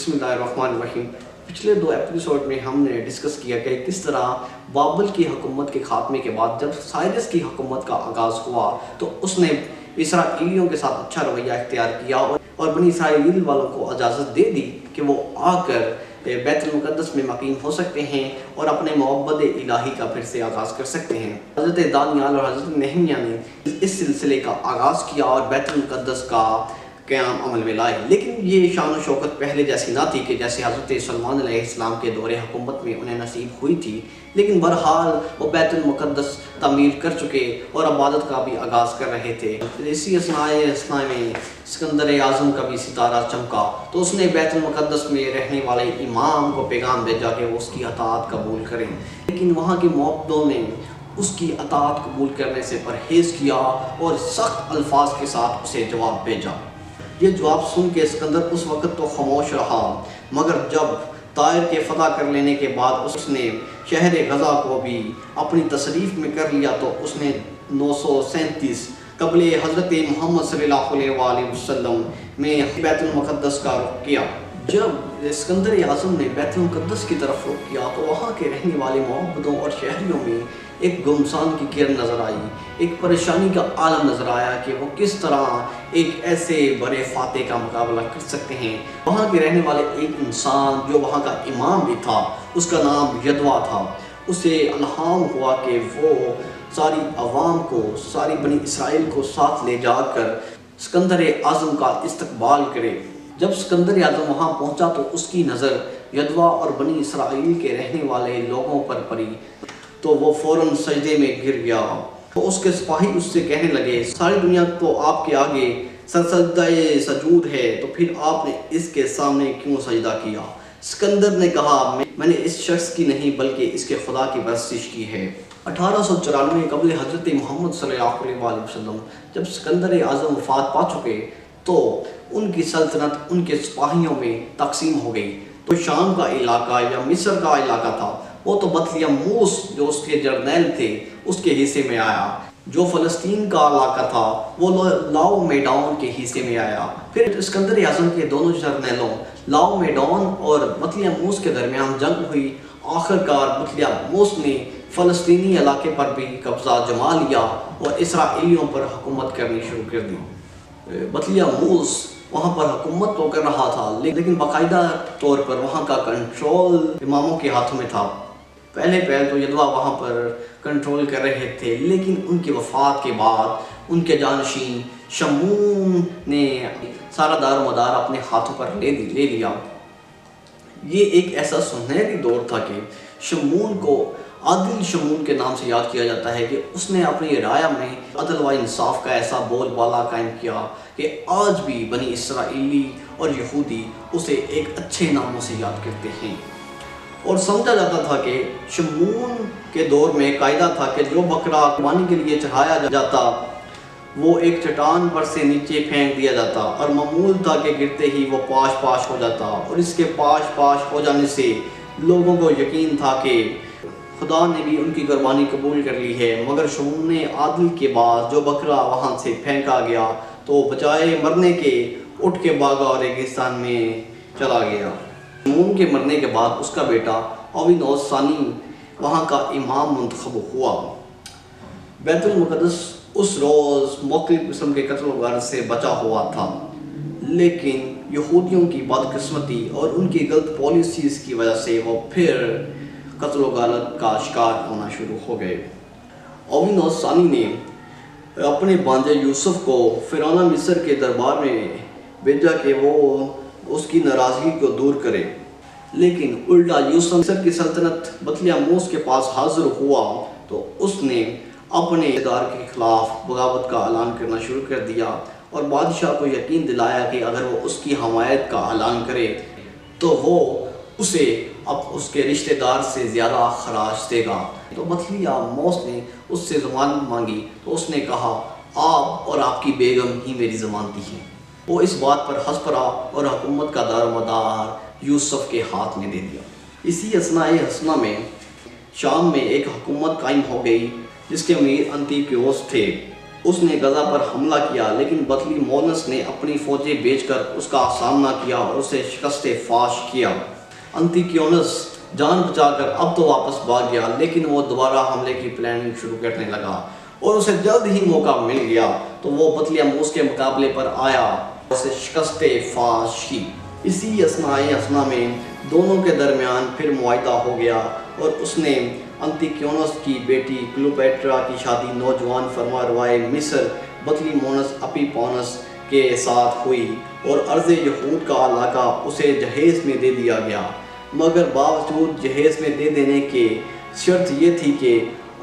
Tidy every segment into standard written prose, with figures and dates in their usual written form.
بسم اللہ الرحمن الرحیم۔ پچھلے 2 ایپیسوڈ میں ہم نے ڈسکس کیا کہ کس طرح بابل کی حکومت کے خاتمے کے بعد جب سائرس کی حکومت کا آغاز ہوا تو اس نے اسرائیلیوں کے ساتھ اچھا رویہ اختیار کیا اور بنی اسرائیل والوں کو اجازت دے دی کہ وہ آ کر بیت المقدس میں مقیم ہو سکتے ہیں اور اپنے معبد الہی کا پھر سے آغاز کر سکتے ہیں۔ حضرت دانیال اور حضرت نہمیہ نے اس سلسلے کا آغاز کیا اور بیت المقدس کا قیام عمل میں لائے، لیکن یہ شان و شوکت پہلے جیسی نہ تھی کہ جیسے حضرت سلمان علیہ السلام کے دور حکومت میں انہیں نصیب ہوئی تھی، لیکن بہرحال وہ بیت المقدس تعمیر کر چکے اور عبادت کا بھی آغاز کر رہے تھے۔ اسی اثناء میں اسکندر اعظم کا بھی ستارہ چمکا تو اس نے بیت المقدس میں رہنے والے امام کو پیغام بھیجا کہ وہ اس کی اطاعت قبول کریں، لیکن وہاں کے معبدوں نے اس کی اطاعت قبول کرنے سے پرہیز کیا اور سخت الفاظ کے ساتھ اسے جواب بھیجا۔ یہ جواب سن کے اسکندر اس وقت تو خاموش رہا، مگر جب طائر کے فتح کر لینے کے بعد اس نے شہر غزہ کو بھی اپنی تصریف میں کر لیا تو اس نے 937 قبل حضرت محمد صلی اللہ علیہ وآلہ وسلم میں بیت المقدس کا رخ کیا۔ جب اسکندر اعظم نے بیت المقدس کی طرف رخ کیا تو وہاں کے رہنے والے معبدوں اور شہریوں میں ایک گمسان کی کرن نظر آئی، ایک پریشانی کا عالم نظر آیا کہ وہ کس طرح ایک ایسے بڑے فاتح کا مقابلہ کر سکتے ہیں۔ وہاں کے رہنے والے ایک انسان جو وہاں کا امام بھی تھا، اس کا نام یدوا تھا، اسے الہام ہوا کہ وہ ساری عوام کو، ساری بنی اسرائیل کو ساتھ لے جا کر اسکندر اعظم کا استقبال کرے۔ جب اسکندر اعظم وہاں پہنچا تو اس کی نظر یدوا اور بنی اسرائیل کے رہنے والے لوگوں پر پڑی تو وہ فوراً سجدے میں گر گیا۔ تو اس کے سپاہی اس سے کہنے لگے، ساری دنیا تو آپ کے آگے سجدہ سجود ہے، تو پھر آپ نے اس کے سامنے کیوں سجدہ کیا؟ اسکندر نے کہا، میں نے اس شخص کی نہیں بلکہ اس کے خدا کی پرستش کی ہے۔ 1894 قبل حضرت محمد صلی اللہ علیہ وآلہ وسلم جب اسکندر اعظم وفات پا چکے تو ان کی سلطنت ان کے سپاہیوں میں تقسیم ہو گئی۔ تو شام کا علاقہ یا مصر کا علاقہ تھا وہ تو بطلیموس جو اس کے جرنیل تھے اس کے حصے میں آیا، جو فلسطین کا علاقہ تھا وہ لاؤ میڈان کے حصے میں آیا۔ پھر اسکندر اعظم کے دونوں جرنیلوں لاؤ میڈان اور بطلیموس کے درمیان جنگ ہوئی۔ آخرکار بطلیموس نے فلسطینی علاقے پر بھی قبضہ جما لیا اور اسرائیلیوں پر حکومت کرنی شروع کر دی۔ بطلیموس وہاں پر حکومت تو کر رہا تھا لیکن باقاعدہ طور پر وہاں کا کنٹرول اماموں کے ہاتھوں میں تھا۔ پہلے تو یدوا وہاں پر کنٹرول کر رہے تھے، لیکن ان کی وفات کے بعد ان کے جانشین شمون نے سارا دار و مدار اپنے ہاتھوں پر لے لیا۔ یہ ایک ایسا سنہری دور تھا کہ شمون کو عادل شمون کے نام سے یاد کیا جاتا ہے کہ اس نے اپنی رایہ میں عدل و انصاف کا ایسا بول بالا قائم کیا کہ آج بھی بنی اسرائیلی اور یہودی اسے ایک اچھے ناموں سے یاد کرتے ہیں۔ اور سمجھا جاتا تھا کہ شمون کے دور میں قاعدہ تھا کہ جو بکرا قربانی کے لیے چڑھایا جاتا وہ ایک چٹان پر سے نیچے پھینک دیا جاتا اور معمول تھا کہ گرتے ہی وہ پاش ہو جاتا، اور اس کے پاش ہو جانے سے لوگوں کو یقین تھا کہ خدا نے بھی ان کی قربانی قبول کر لی ہے۔ مگر شمون عادل کے بعد جو بکرا وہاں سے پھینکا گیا تو بجائے مرنے کے اٹھ کے بھاگا اور ریگستان میں چلا گیا۔ شمون کے مرنے کے بعد اس کا بیٹا اوینوس ثانی وہاں کا امام منتخب ہوا۔ بیت المقدس اس روز مختلف قسم کے قتل و غارت سے بچا ہوا تھا، لیکن یہودیوں کی بدقسمتی اور ان کی غلط پالیسیز کی وجہ سے وہ پھر قتل و غارت کا شکار ہونا شروع ہو گئے۔ اوینوس ثانی نے اپنے بانجے یوسف کو فرعون مصر کے دربار میں بھیجا کہ وہ اس کی ناراضگی کو دور کرے، لیکن الٹا یوسف مصر کی سلطنت بطلیموس کے پاس حاضر ہوا تو اس نے اپنے ادار کے خلاف بغاوت کا اعلان کرنا شروع کر دیا اور بادشاہ کو یقین دلایا کہ اگر وہ اس کی حمایت کا اعلان کرے تو وہ اسے اب اس کے رشتہ دار سے زیادہ خراج دے گا۔ تو بطلیموس نے اس سے ضمانت مانگی تو اس نے کہا، آپ اور آپ کی بیگم ہی میری ضمانتی ہیں۔ وہ اس بات پر ہنس پڑا اور حکومت کا دار و مدار یوسف کے ہاتھ میں دے دیا۔ اسی اثناء میں شام میں ایک حکومت قائم ہو گئی جس کے امیر انتیوکوس تھے۔ اس نے غزہ پر حملہ کیا، لیکن بطلی مونس نے اپنی فوجیں بھیج کر اس کا سامنا کیا اور اسے شکست فاش کیا۔ انتیکیونس جان بچا کر اب تو واپس بھاگ گیا، لیکن وہ دوبارہ حملے کی پلاننگ شروع کرنے لگا اور اسے جلد ہی موقع مل گیا تو وہ بطلیموس کے مقابلے پر آیا اور اسے شکست فاش کی۔ اسی اثناء میں دونوں کے درمیان پھر معاہدہ ہو گیا اور اس نے انتیکیونس کی بیٹی کلیوپیٹرا کی شادی نوجوان فرمانروائے مصر بطلیموس اپیپانس کے ساتھ ہوئی اور ارض یہود کا علاقہ اسے جہیز میں دے دیا گیا، مگر باوجود جہیز میں دے دینے کے شرط یہ تھی کہ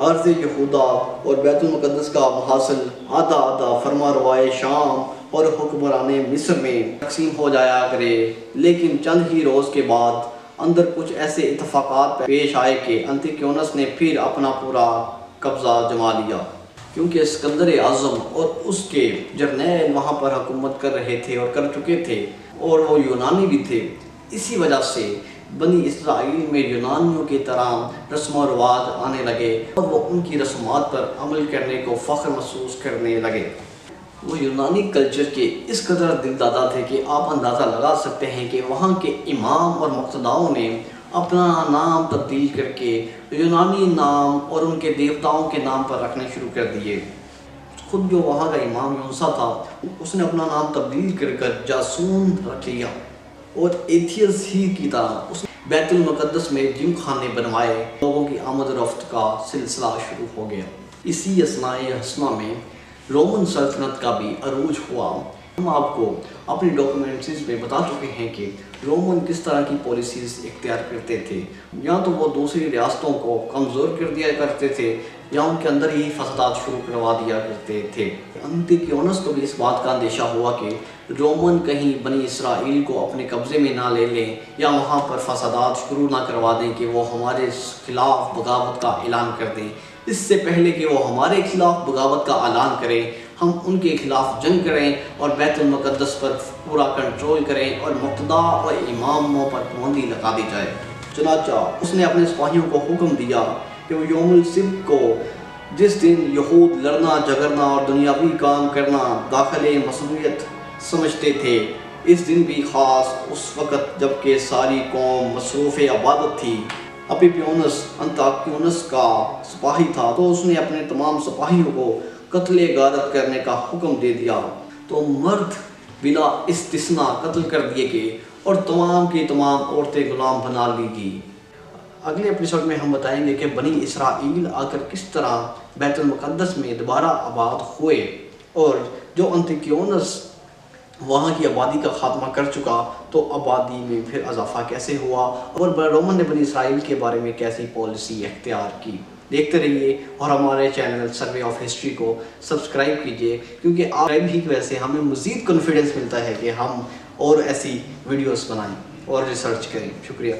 ارض یہودا اور بیت المقدس کا محاصل آدھا آدھا فرمانروائے شام اور حکمران مصر میں تقسیم ہو جایا کرے۔ لیکن چند ہی روز کے بعد اندر کچھ ایسے اتفاقات پیش آئے کہ انتیکیونس نے پھر اپنا پورا قبضہ جما لیا، کیونکہ اسکندر اعظم اور اس کے جرنیل وہاں پر حکومت کر رہے تھے اور کر چکے تھے اور وہ یونانی بھی تھے۔ اسی وجہ سے بنی اسرائیل میں یونانیوں کی طرح رسم و رواج آنے لگے اور وہ ان کی رسومات پر عمل کرنے کو فخر محسوس کرنے لگے۔ وہ یونانی کلچر کے اس قدر دل دادا تھے کہ آپ اندازہ لگا سکتے ہیں کہ وہاں کے امام اور مقتداؤں نے اپنا نام تبدیل کر کے یونانی نام اور ان کے دیوتاؤں کے نام پر رکھنے شروع کر دیے۔ خود جو وہاں کا امام یونسا تھا، اس نے اپنا نام تبدیل کر جاسون رکھ لیا اور ایتھیس ہی کی طرح اس نے بیت المقدس میں جم خانے بنوائے۔ لوگوں کی آمد و رفت کا سلسلہ شروع ہو گیا۔ اسی اثناء میں رومن سلطنت کا بھی عروج ہوا۔ ہم آپ کو اپنی ڈاکومنٹریز میں بتا چکے ہیں کہ رومن کس طرح کی پالیسیز اختیار کرتے تھے، یا تو وہ دوسری ریاستوں کو کمزور کر دیا کرتے تھے یا ان کے اندر ہی فسادات شروع کروا دیا کرتے تھے۔ انتیکیونس کو بھی اس بات کا اندیشہ ہوا کہ رومن کہیں بنی اسرائیل کو اپنے قبضے میں نہ لے لیں یا وہاں پر فسادات شروع نہ کروا دیں کہ وہ ہمارے خلاف بغاوت کا اعلان کر دیں۔ اس سے پہلے کہ وہ ہمارے خلاف بغاوت کا اعلان کریں، ہم ان کے خلاف جنگ کریں اور بیت المقدس پر پورا کنٹرول کریں اور مقتداء اور اماموں پر پابندی لگا دی جائے۔ چنانچہ اس نے اپنے سپاہیوں کو حکم دیا کہ وہ یوم السبت کو، جس دن یہود لڑنا جھگڑنا اور دنیاوی کام کرنا داخل مصنوعیت سمجھتے تھے، اس دن بھی خاص اس وقت جب کہ ساری قوم مصروف عبادت تھی۔ اپیپیونس انتاکیونس کا سپاہی تھا تو اس نے اپنے تمام سپاہیوں کو قتل غارت کرنے کا حکم دے دیا، تو مرد بلا استثناء قتل کر دیے گئے اور تمام کی تمام عورتیں غلام بنا لی گئی۔ اگلے ایپیسوڈ میں ہم بتائیں گے کہ بنی اسرائیل آ کر کس طرح بیت المقدس میں دوبارہ آباد ہوئے اور جو انتیکیونس وہاں کی آبادی کا خاتمہ کر چکا تو آبادی میں پھر اضافہ کیسے ہوا اور رومن نے بنی اسرائیل کے بارے میں کیسی پالیسی اختیار کی۔ دیکھتے رہیے اور ہمارے چینل سروے آف ہسٹری کو سبسکرائب کیجیے، کیونکہ آپ ہی کی وجہ سے ہمیں مزید کانفیڈنس ملتا ہے کہ ہم اور ایسی ویڈیوز بنائیں اور ریسرچ کریں۔ شکریہ۔